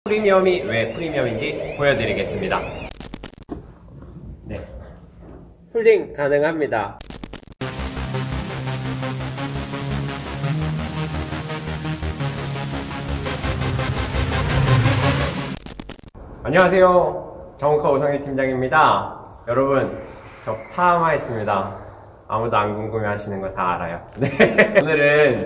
프리미엄이 왜 프리미엄인지 보여드리겠습니다. 네, 폴딩 가능합니다. 안녕하세요, 정우카 오상일 팀장입니다. 여러분, 저 파마했습니다. 아무도 안 궁금해 하시는 거 다 알아요. 네. 오늘은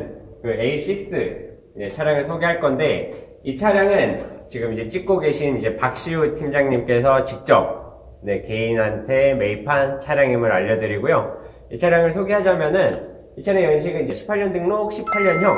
그 A6 차량을 소개할 건데, 이 차량은 지금 이제 찍고 계신 이제 박시우 팀장님께서 직접 개인한테 매입한 차량임을 알려드리고요. 이 차량을 소개하자면은, 이 차량 연식은 이제 18년 등록 18년형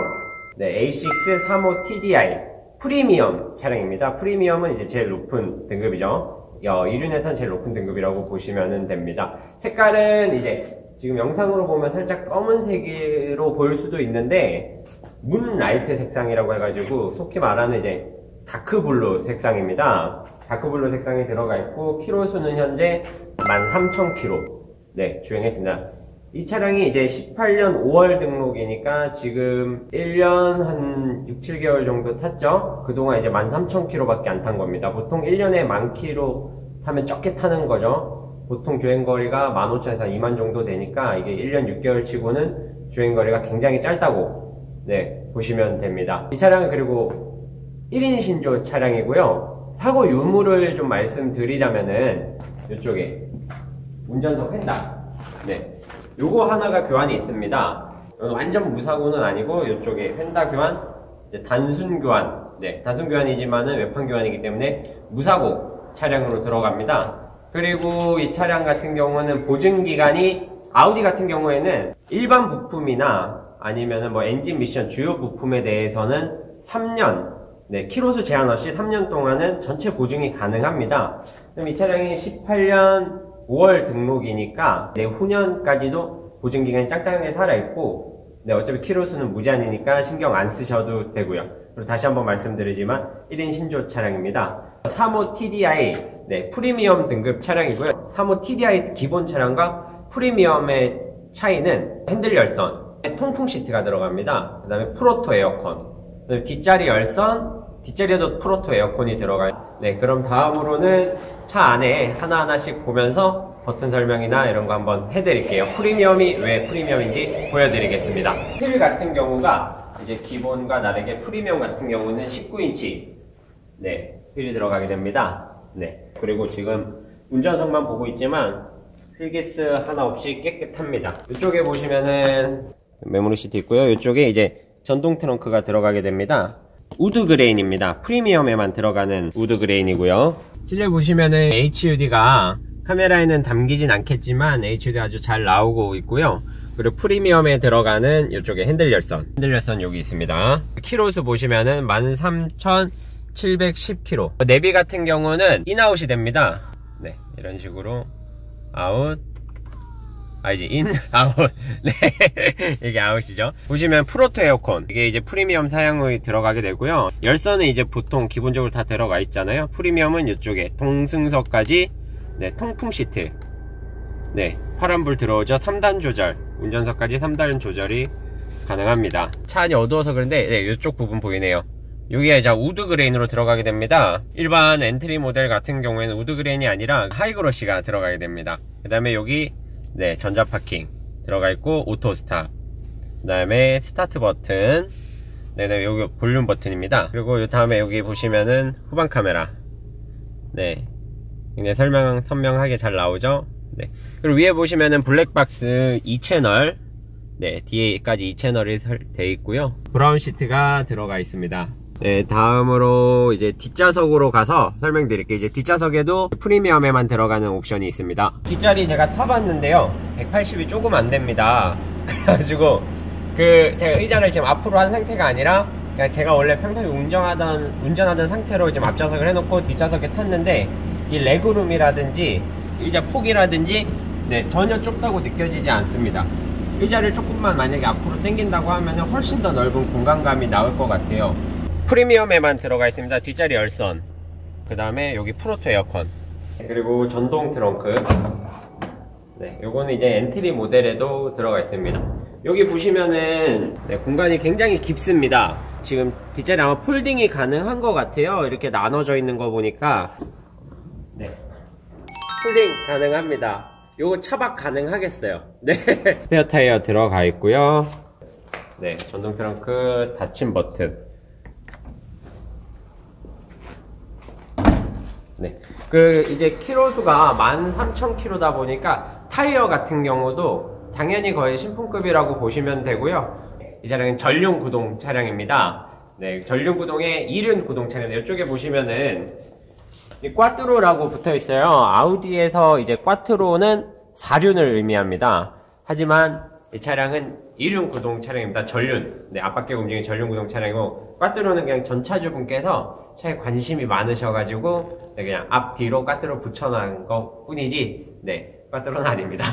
A6 35 TDI 프리미엄 차량입니다. 프리미엄은 이제 제일 높은 등급이죠. 이륜에선 제일 높은 등급이라고 보시면 됩니다. 색깔은 이제 지금 영상으로 보면 살짝 검은색으로 보일 수도 있는데, 문라이트 색상이라고 해가지고 속히 말하는 이제 다크블루 색상입니다. 다크블루 색상이 들어가 있고, 키로수는 현재 13,000km 주행했습니다. 이 차량이 이제 18년 5월 등록이니까 지금 1년 한 6, 7개월 정도 탔죠? 그동안 이제 13,000km 밖에 안 탄 겁니다. 보통 1년에 10,000km 타면 적게 타는 거죠. 보통 주행거리가 15,000에서 2만 정도 되니까 이게 1년 6개월 치고는 주행거리가 굉장히 짧다고 보시면 됩니다. 이 차량은 그리고 1인 신조 차량이고요. 사고 유무를 좀 말씀드리자면은 이쪽에 운전석 휀다 요거 하나가 교환이 있습니다. 완전 무사고는 아니고 이쪽에 휀다 교환, 이제 단순 교환, 단순 교환이지만은 외판 교환이기 때문에 무사고 차량으로 들어갑니다. 그리고 이 차량 같은 경우는 보증 기간이, 아우디 같은 경우에는 일반 부품이나 아니면은 뭐 엔진 미션 주요 부품에 대해서는 3년, 키로수 제한 없이 3년 동안은 전체 보증이 가능합니다. 그럼 이 차량이 18년 5월 등록이니까 내후년까지도 보증기간이 짱짱하게 살아있고, 어차피 키로수는 무제한이니까 신경 안 쓰셔도 되고요. 그리고 다시 한번 말씀드리지만 1인 신조 차량입니다. 35 TDI 프리미엄 등급 차량이고요. 35 TDI 기본 차량과 프리미엄의 차이는 핸들 열선, 통풍 시트가 들어갑니다. 그 다음에 프로토 에어컨, 뒷자리 열선, 뒷자리에도 프로토 에어컨이 들어가요. 그럼 다음으로는 차 안에 하나하나씩 보면서 버튼 설명이나 이런 거 한번 해드릴게요. 프리미엄이 왜 프리미엄인지 보여드리겠습니다. 휠 같은 경우가 이제 기본과 다르게 프리미엄 같은 경우는 19인치 휠이 들어가게 됩니다. 그리고 지금 운전석만 보고 있지만 휠기스 하나 없이 깨끗합니다. 이쪽에 보시면은 메모리 시트 있고요. 이쪽에 이제 전동 트렁크가 들어가게 됩니다. 우드 그레인입니다. 프리미엄에만 들어가는 우드 그레인이고요. 실내 보시면은 HUD가 카메라에는 담기진 않겠지만 HUD 아주 잘 나오고 있고요. 그리고 프리미엄에 들어가는 이쪽에 핸들 열선 여기 있습니다. 키로수 보시면은 13,710km. 내비 같은 경우는 인아웃이 됩니다. 이런 식으로 아웃, 인, 아웃. 이게 아웃이죠. 보시면 프로토 에어컨, 이게 이제 프리미엄 사양이 들어가게 되고요. 열선은 이제 보통 기본적으로 다 들어가 있잖아요. 프리미엄은 이쪽에 동승석까지 통풍 시트, 파란불 들어오죠. 3단 조절, 운전석까지 3단 조절이 가능합니다. 차 안이 어두워서 그런데 이쪽 부분 보이네요. 여기가 이제 우드 그레인으로 들어가게 됩니다. 일반 엔트리 모델 같은 경우에는 우드 그레인이 아니라 하이그로시가 들어가게 됩니다. 그 다음에 여기 전자 파킹 들어가 있고, 오토 스탑, 그 다음에 스타트 버튼, 여기 볼륨 버튼입니다. 그리고 이 다음에 여기 보시면은 후방 카메라, 굉장히 선명하게 잘 나오죠. 그리고 위에 보시면은 블랙박스 2채널, 뒤에까지 2채널이 되어 있고요. 브라운 시트가 들어가 있습니다. 다음으로 이제 뒷좌석으로 가서 설명드릴게요. 이제 뒷좌석에도 프리미엄에만 들어가는 옵션이 있습니다. 뒷자리 제가 타봤는데요, 180이 조금 안 됩니다. 그래가지고 제가 의자를 지금 앞으로 한 상태가 아니라 그냥 제가 원래 평소에 운전하던 상태로 지금 앞좌석을 해놓고 뒷좌석에 탔는데, 이 레그룸이라든지 의자 폭이라든지 전혀 좁다고 느껴지지 않습니다. 의자를 조금만 만약에 앞으로 당긴다고 하면 훨씬 더 넓은 공간감이 나올 것 같아요. 프리미엄에만 들어가 있습니다. 뒷자리 열선, 그 다음에 여기 프로토 에어컨, 그리고 전동 트렁크. 요거는 이제 엔트리 모델에도 들어가 있습니다. 여기 보시면은 공간이 굉장히 깊습니다. 지금 뒷자리 아마 폴딩이 가능한 것 같아요. 이렇게 나눠져 있는 거 보니까. 네. 폴딩 가능합니다. 요거 차박 가능하겠어요. 네. 스페어 타이어 들어가 있고요. 네. 전동 트렁크 닫힘 버튼. 네. 이제 키로수가 13,000km다 보니까 타이어 같은 경우도 당연히 거의 신품급이라고 보시면 되고요. 이 차량은 전륜 구동 차량입니다. 네, 전륜 구동의 2륜 구동 차량인데 이쪽에 보시면은 이 꽈트로라고 붙어 있어요. 아우디에서 이제 꽈트로는 4륜을 의미합니다. 하지만 이 차량은 2륜 구동 차량입니다. 전륜. 네, 앞바퀴 움직이는 전륜 구동 차량이고, 꽈트로는 그냥 전차주분께서 차에 관심이 많으셔가지고 네, 그냥 앞뒤로 꽈트로 붙여놓은 것 뿐이지, 네, 꽈트로는 아닙니다.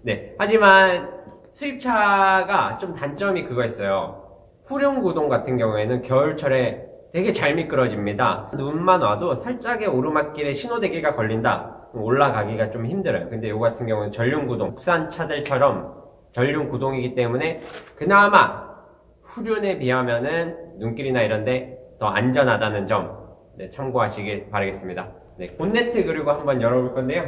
네, 하지만 수입차가 좀 단점이 그거 있어요. 후륜 구동 같은 경우에는 겨울철에 되게 잘 미끄러집니다. 눈만 와도 살짝의 오르막길에 신호대기가 걸린다. 올라가기가 좀 힘들어요. 근데 이거 같은 경우는 전륜 구동, 국산 차들처럼 전륜 구동이기 때문에 그나마 후륜에 비하면은 눈길이나 이런데 더 안전하다는 점, 네, 참고하시길 바라겠습니다. 네, 본네트 그리고 한번 열어볼 건데요.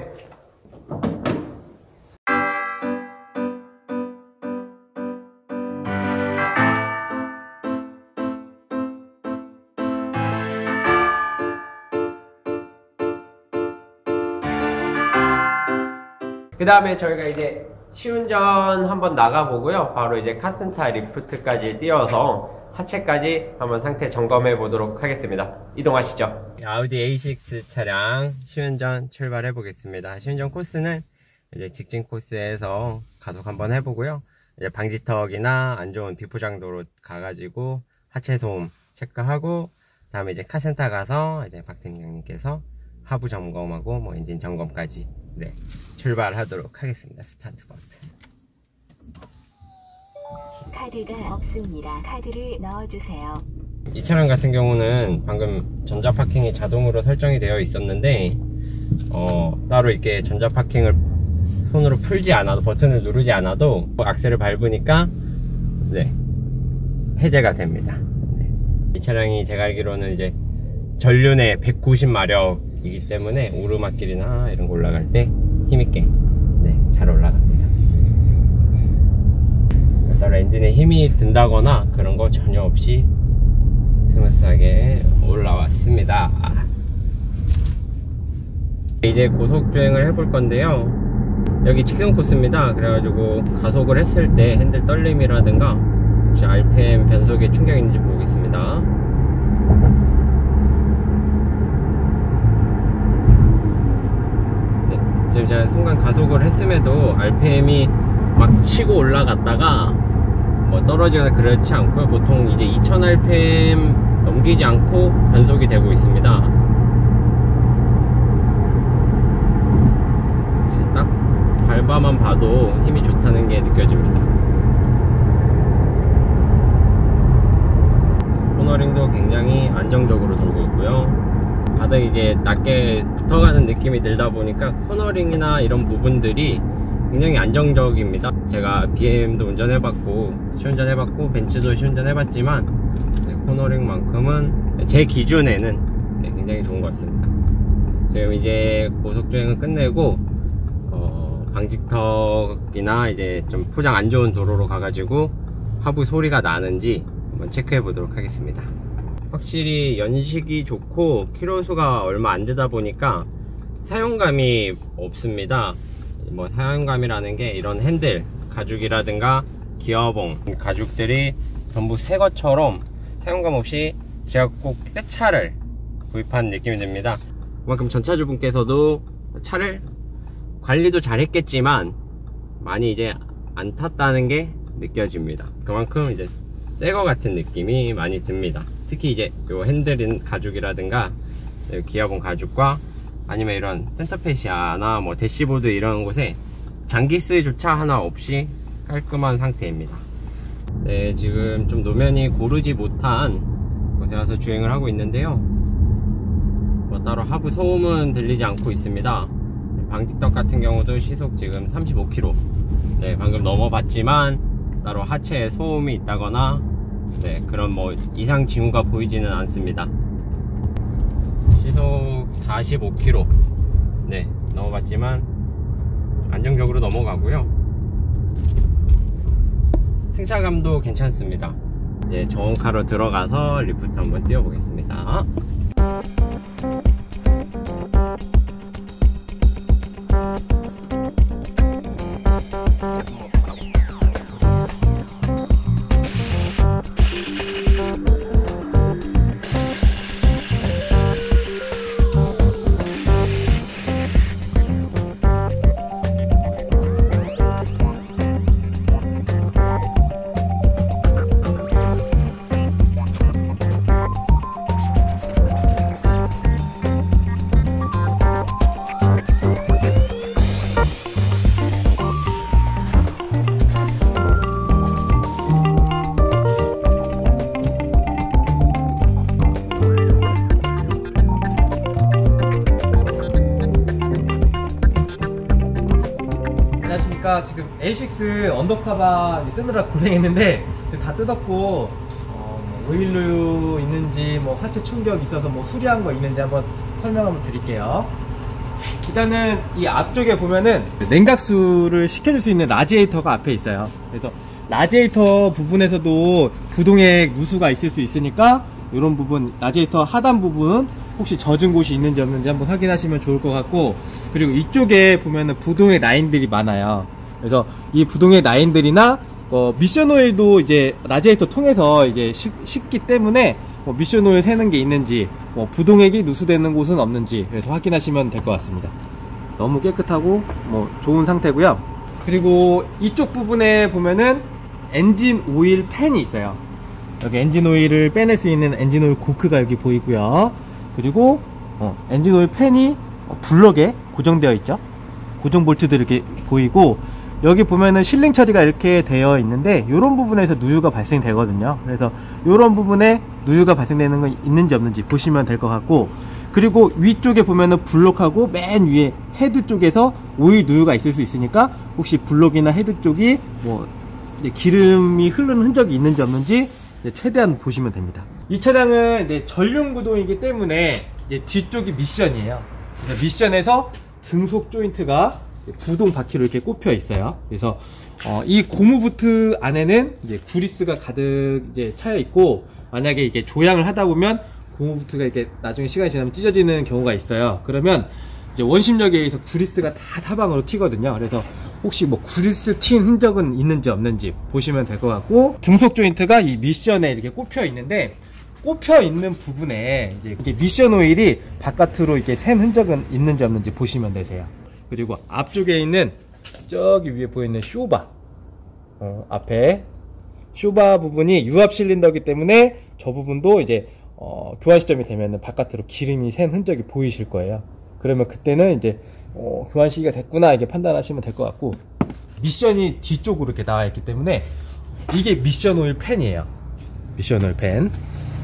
그 다음에 저희가 이제 시운전 한번 나가보고요. 바로 이제 카센터 리프트까지 띄워서 하체까지 한번 상태 점검해 보도록 하겠습니다. 이동하시죠. 아우디 A6 차량 시운전 출발해 보겠습니다. 시운전 코스는 이제 직진 코스에서 가속 한번 해보고요. 이제 방지턱이나 안 좋은 비포장도로 가가지고 하체 소음 체크하고, 다음에 이제 카센터 가서 이제 박 팀장님께서 하부 점검하고 뭐 엔진 점검까지, 네, 출발하도록 하겠습니다. 스타트 버튼. 카드가 없습니다. 카드를 넣어주세요. 이 차량 같은 경우는 방금 전자 파킹이 자동으로 설정이 되어 있었는데 따로 이렇게 전자 파킹을 손으로 풀지 않아도, 버튼을 누르지 않아도 악셀을 밟으니까 네, 해제가 됩니다. 네. 이 차량이 제가 알기로는 이제 전륜의 190마력이기 때문에 오르막길이나 이런 거 올라갈 때 힘있게, 네, 잘 올라갑니다. 따로 엔진에 힘이 든다거나 그런 거 전혀 없이 스무스하게 올라왔습니다. 이제 고속주행을 해볼 건데요. 여기 직선 코스입니다. 그래가지고 가속을 했을 때 핸들 떨림이라든가 혹시 RPM 변속에 충격이 있는지 보겠습니다. 네, 지금 제가 순간 가속을 했음에도 RPM이 막 치고 올라갔다가 뭐 떨어지거나 그렇지 않고요. 보통 이제 2000rpm 넘기지 않고 변속이 되고 있습니다. 딱 밟아만 봐도 힘이 좋다는 게 느껴집니다. 코너링도 굉장히 안정적으로 돌고 있고요. 바닥 이게 낮게 붙어가는 느낌이 들다 보니까 코너링이나 이런 부분들이 굉장히 안정적입니다. 제가 BM도 운전해봤고 시운전해봤고 벤츠도 시운전해봤지만 네, 코너링만큼은 제 기준에는 네, 굉장히 좋은 것 같습니다. 지금 이제 고속주행을 끝내고 방지턱이나 이제 좀 포장 안 좋은 도로로 가가지고 하부 소리가 나는지 한번 체크해 보도록 하겠습니다. 확실히 연식이 좋고 키로수가 얼마 안 되다 보니까 사용감이 없습니다. 뭐 사용감이라는 게 이런 핸들 가죽이라든가 기어봉 가죽들이 전부 새 것처럼 사용감 없이 제가 꼭 새 차를 구입한 느낌이 듭니다. 그만큼 전차주분께서도 차를 관리도 잘 했겠지만 많이 이제 안 탔다는 게 느껴집니다. 그만큼 이제 새 거 같은 느낌이 많이 듭니다. 특히 이제 요 핸들인 가죽이라든가 기어봉 가죽과 아니면 이런 센터페시아나 뭐 대시보드 이런 곳에 장기스조차 하나 없이 깔끔한 상태입니다. 네, 지금 좀 노면이 고르지 못한 곳에 와서 주행을 하고 있는데요. 뭐 따로 하부 소음은 들리지 않고 있습니다. 방지턱 같은 경우도 시속 지금 35km. 네, 방금 넘어봤지만 따로 하체에 소음이 있다거나 네, 그런 뭐 이상 징후가 보이지는 않습니다. 시속 45km 네, 넘어갔지만 안정적으로 넘어가고요. 승차감도 괜찮습니다. 이제 정원카로 들어가서 리프트 한번 띄워보겠습니다. 지금 A6 언더커버 뜨느라 고생했는데 다 뜯었고 오일로 있는지 뭐 하체 충격 있어서 뭐 수리한 거 있는지 한번 설명 한번 드릴게요. 일단은 이 앞쪽에 보면은 냉각수를 식혀줄 수 있는 라지에이터가 앞에 있어요. 그래서 라지에이터 부분에서도 부동액 누수가 있을 수 있으니까 이런 부분, 라지에이터 하단 부분 혹시 젖은 곳이 있는지 없는지 한번 확인하시면 좋을 것 같고, 그리고 이쪽에 보면은 부동액 라인들이 많아요. 그래서 이 부동액 라인들이나 미션 오일도 이제 라지에이터 통해서 이제 식기 때문에 미션 오일 새는 게 있는지, 부동액이 누수되는 곳은 없는지, 그래서 확인하시면 될 것 같습니다. 너무 깨끗하고 좋은 상태고요. 그리고 이쪽 부분에 보면은 엔진 오일 팬이 있어요. 여기 엔진 오일을 빼낼 수 있는 엔진 오일 고크가 여기 보이고요. 그리고 엔진 오일 팬이 블럭에 고정되어 있죠. 고정 볼트도 이렇게 보이고, 여기 보면은 실링 처리가 이렇게 되어 있는데 이런 부분에서 누유가 발생되거든요. 그래서 이런 부분에 누유가 발생되는 건 있는지 없는지 보시면 될 것 같고, 그리고 위쪽에 보면은 블록하고 맨 위에 헤드 쪽에서 오일 누유가 있을 수 있으니까 혹시 블록이나 헤드 쪽이 이제 기름이 흐르는 흔적이 있는지 없는지 최대한 보시면 됩니다. 이 차량은 이제 전륜 구동이기 때문에 이제 뒤쪽이 미션이에요. 그래서 미션에서 등속 조인트가 구동 바퀴로 이렇게 꼽혀 있어요. 그래서 이 고무부트 안에는 이제 구리스가 가득 이제 차여 있고, 만약에 이게 조향을 하다 보면 고무부트가 이렇게 나중에 시간이 지나면 찢어지는 경우가 있어요. 그러면 이제 원심력에 의해서 구리스가 다 사방으로 튀거든요. 그래서 혹시 구리스 튄 흔적은 있는지 없는지 보시면 될 것 같고, 등속 조인트가 이 미션에 이렇게 꼽혀 있는데, 꼽혀 있는 부분에 이제 미션 오일이 바깥으로 이렇게 샌 흔적은 있는지 없는지 보시면 되세요. 그리고 앞쪽에 있는 저기 위에 보이는 쇼바, 앞에 쇼바 부분이 유압 실린더이기 때문에 저 부분도 이제 교환 시점이 되면 바깥으로 기름이 샌 흔적이 보이실 거예요. 그러면 그때는 이제 교환 시기가 됐구나 이게 판단하시면 될 것 같고, 미션이 뒤쪽으로 이렇게 나와 있기 때문에 이게 미션 오일 팬이에요. 미션 오일 팬.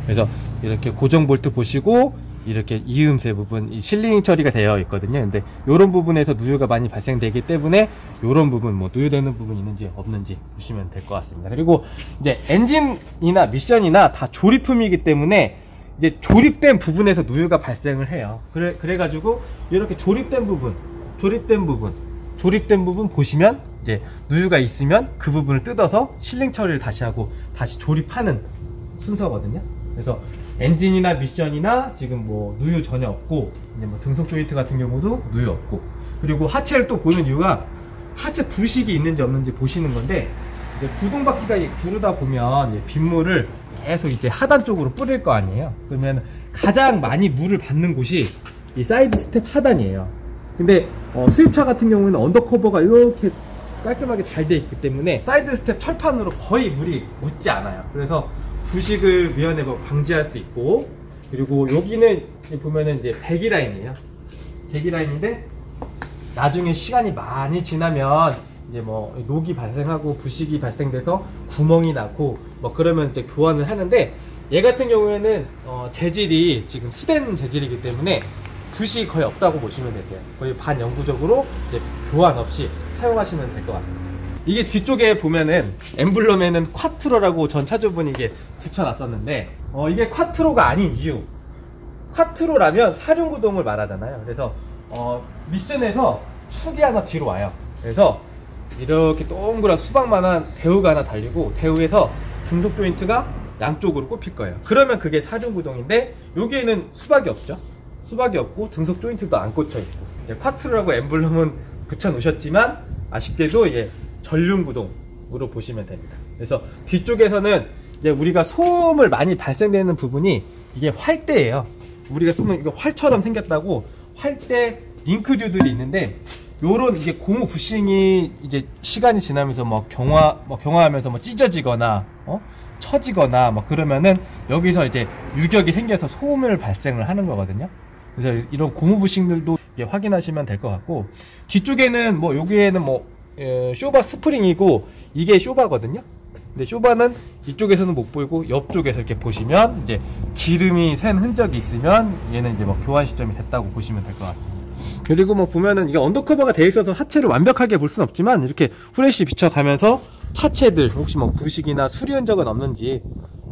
그래서 이렇게 고정 볼트 보시고, 이렇게 이음새 부분, 이 실링 처리가 되어 있거든요. 근데 이런 부분에서 누유가 많이 발생되기 때문에 이런 부분, 누유되는 부분이 있는지 없는지 보시면 될 것 같습니다. 그리고 이제 엔진이나 미션이나 다 조립품이기 때문에 이제 조립된 부분에서 누유가 발생을 해요. 그래가지고 이렇게 조립된 부분 보시면 이제 누유가 있으면 그 부분을 뜯어서 실링 처리를 다시 하고 다시 조립하는 순서거든요. 그래서 엔진이나 미션이나 지금 누유 전혀 없고, 이제 등속 조인트 같은 경우도 누유 없고, 그리고 하체를 또 보는 이유가 하체 부식이 있는지 없는지 보시는 건데, 이제 구동 바퀴가 구르다 보면 이제 빗물을 계속 이제 하단 쪽으로 뿌릴 거 아니에요. 그러면 가장 많이 물을 받는 곳이 이 사이드 스텝 하단이에요. 근데 수입차 같은 경우는 언더커버가 이렇게 깔끔하게 잘 돼 있기 때문에 사이드 스텝 철판으로 거의 물이 묻지 않아요. 그래서 부식을 미연에 방지할 수 있고, 그리고 여기는 보면은 이제 배기라인이에요. 배기라인인데 나중에 시간이 많이 지나면 이제 녹이 발생하고 부식이 발생돼서 구멍이 나고 그러면 이제 교환을 하는데, 얘 같은 경우에는 재질이 지금 수된 재질이기 때문에 부식이 거의 없다고 보시면 되세요. 거의 반영구적으로 이제 교환 없이 사용하시면 될 것 같습니다. 이게 뒤쪽에 보면은 엠블럼에는 콰트로라고 전 차주분이 이게 붙여놨었는데 이게 콰트로가 아닌 이유, 콰트로라면 4륜구동을 말하잖아요. 그래서 미션에서 축이 하나 뒤로 와요. 그래서 이렇게 동그란 수박만한 대우가 하나 달리고 대우에서 등속 조인트가 양쪽으로 꼽힐 거예요. 그러면 그게 4륜구동인데 여기에는 수박이 없죠. 수박이 없고 등속 조인트도 안 꽂혀 있고, 이제 콰트로라고 엠블럼은 붙여 놓으셨지만 아쉽게도 이게 전륜구동으로 보시면 됩니다. 그래서 뒤쪽에서는 이제 우리가 소음을 많이 발생되는 부분이 이게 활대예요. 우리가 쏘면 이거 활처럼 생겼다고 활대 링크류들이 있는데, 요런 이게 고무 부싱이 이제 시간이 지나면서 경화하면서 찢어지거나 처지거나 그러면은 여기서 이제 유격이 생겨서 소음을 발생을 하는 거거든요. 그래서 이런 고무 부싱들도 확인하시면 될 것 같고, 뒤쪽에는 여기에는 쇼바 스프링이고 이게 쇼바거든요. 근데 쇼바는 이쪽에서는 못 보이고 옆쪽에서 이렇게 보시면 이제 기름이 샌 흔적이 있으면 얘는 이제 교환 시점이 됐다고 보시면 될 것 같습니다. 그리고 보면은 이게 언더커버가 되어 있어서 하체를 완벽하게 볼 수는 없지만 이렇게 후레쉬 비춰가면서 차체들 혹시 부식이나 수리 흔적은 없는지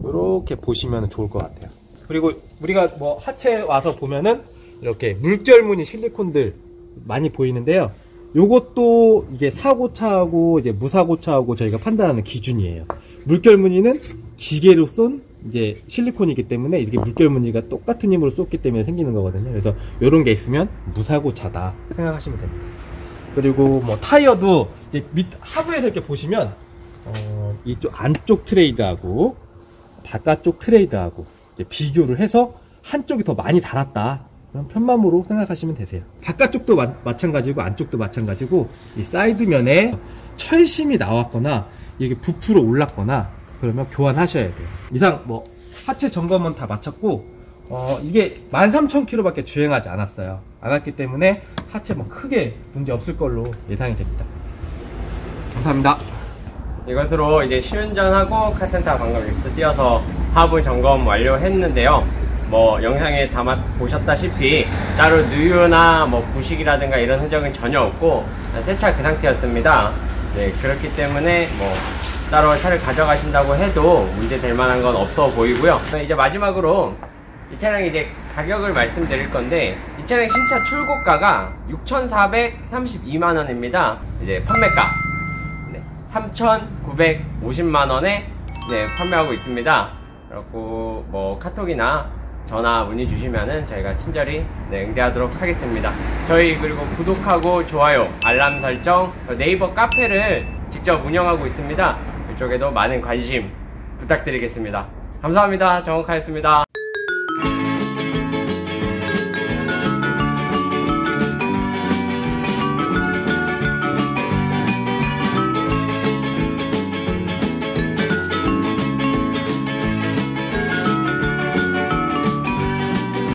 이렇게 보시면 좋을 것 같아요. 그리고 우리가 하체 와서 보면은 이렇게 물결무늬 실리콘들 많이 보이는데요. 요것도 이게 사고차하고 이제 무사고차하고 저희가 판단하는 기준이에요. 물결무늬는 기계로 쏜 이제 실리콘이기 때문에 이렇게 물결무늬가 똑같은 힘으로 쏟기 때문에 생기는 거거든요. 그래서 요런 게 있으면 무사고차다 생각하시면 됩니다. 그리고 타이어도 이제 밑 하부에서 이렇게 보시면 이쪽 안쪽 트레이드하고 바깥쪽 트레이드하고 이제 비교를 해서 한쪽이 더 많이 달았다, 그럼 편맘으로 생각하시면 되세요. 바깥쪽도 마찬가지고 안쪽도 마찬가지고 이 사이드면에 철심이 나왔거나 이게 부풀어 올랐거나 그러면 교환하셔야 돼요. 이상 하체 점검은 다 마쳤고 이게 13,000km 밖에 주행하지 않았어요. 않았기 때문에 하체 크게 문제 없을 걸로 예상이 됩니다. 감사합니다. 이것으로 이제 시운전하고 카센터 방금 리프트 띄어서 하부 점검 완료했는데요. 영상에 담아 보셨다시피 따로 누유나 부식이라든가 이런 흔적은 전혀 없고 새 차 그 상태였습니다. 네, 그렇기 때문에 따로 차를 가져가신다고 해도 문제 될 만한 건 없어 보이고요. 이제 마지막으로 이 차량 이제 가격을 말씀드릴 건데, 이 차량 신차 출고가가 6,432만원입니다. 이제 판매가 3,950만원에 판매하고 있습니다. 그리고 카톡이나 전화 문의 주시면은 저희가 친절히 응대하도록 하겠습니다. 저희 그리고 구독하고 좋아요, 알람 설정, 네이버 카페를 직접 운영하고 있습니다. 이쪽에도 많은 관심 부탁드리겠습니다. 감사합니다. 정욱하였습니다.